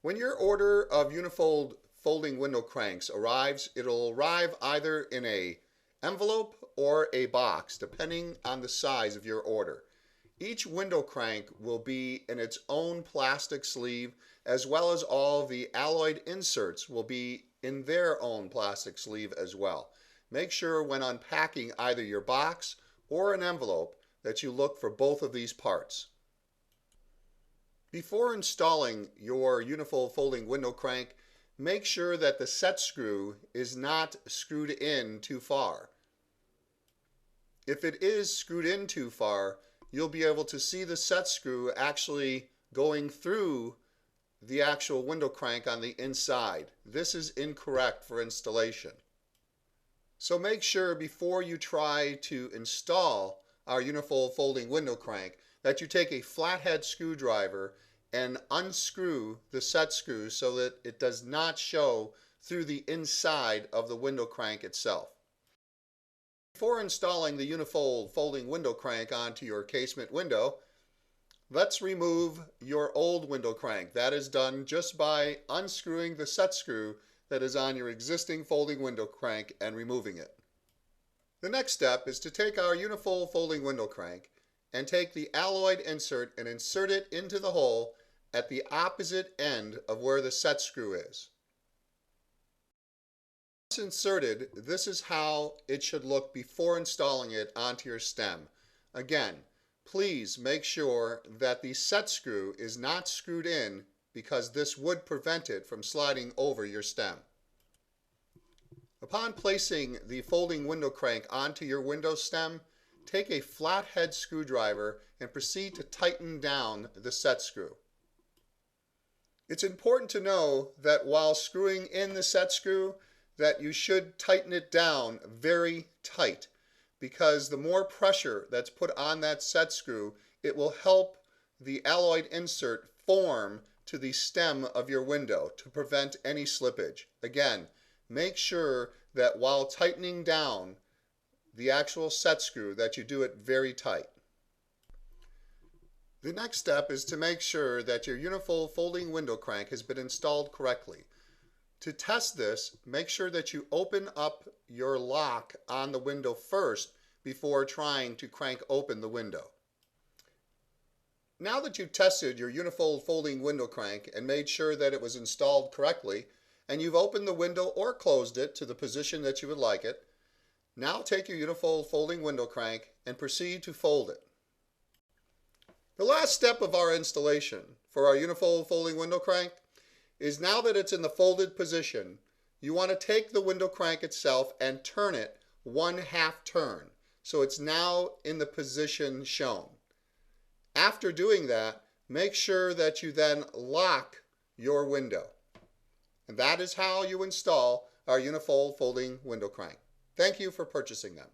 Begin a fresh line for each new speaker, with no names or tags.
When your order of unifold folding window cranks arrives, it'll arrive either in a envelope or a box, depending on the size of your order. Each window crank will be in its own plastic sleeve, as well as all the alloyed inserts will be in their own plastic sleeve as well. Make sure when unpacking either your box or an envelope that you look for both of these parts. Before installing your unifold folding window crank, make sure that the set screw is not screwed in too far. If it is screwed in too far, you'll be able to see the set screw actually going through the actual window crank on the inside. This is incorrect for installation. So make sure before you try to install our unifold folding window crank that you take a flathead screwdriver and unscrew the set screw so that it does not show through the inside of the window crank itself. Before installing the unifold folding window crank onto your casement window, let's remove your old window crank. That is done just by unscrewing the set screw that is on your existing folding window crank and removing it. The next step is to take our unifold folding window crank and take the alloyed insert and insert it into the hole at the opposite end of where the set screw is. Once inserted, this is how it should look before installing it onto your stem. Again, please make sure that the set screw is not screwed in because this would prevent it from sliding over your stem. Upon placing the folding window crank onto your window stem, take a flathead screwdriver and proceed to tighten down the set screw. It's important to know that while screwing in the set screw that you should tighten it down very tight, because the more pressure that's put on that set screw, it will help the alloyed insert form to the stem of your window to prevent any slippage. Again, make sure that while tightening down the actual set screw that you do it very tight. The next step is to make sure that your unifold folding window crank has been installed correctly. To test this, make sure that you open up your lock on the window first before trying to crank open the window. Now that you've tested your unifold folding window crank and made sure that it was installed correctly, and you've opened the window or closed it to the position that you would like it, now take your unifold folding window crank and proceed to fold it. The last step of our installation for our unifold folding window crank is, now that it's in the folded position, you want to take the window crank itself and turn it 1/2 turn. So it's now in the position shown. After doing that, make sure that you then lock your window. And that is how you install our unifold folding window crank. Thank you for purchasing them.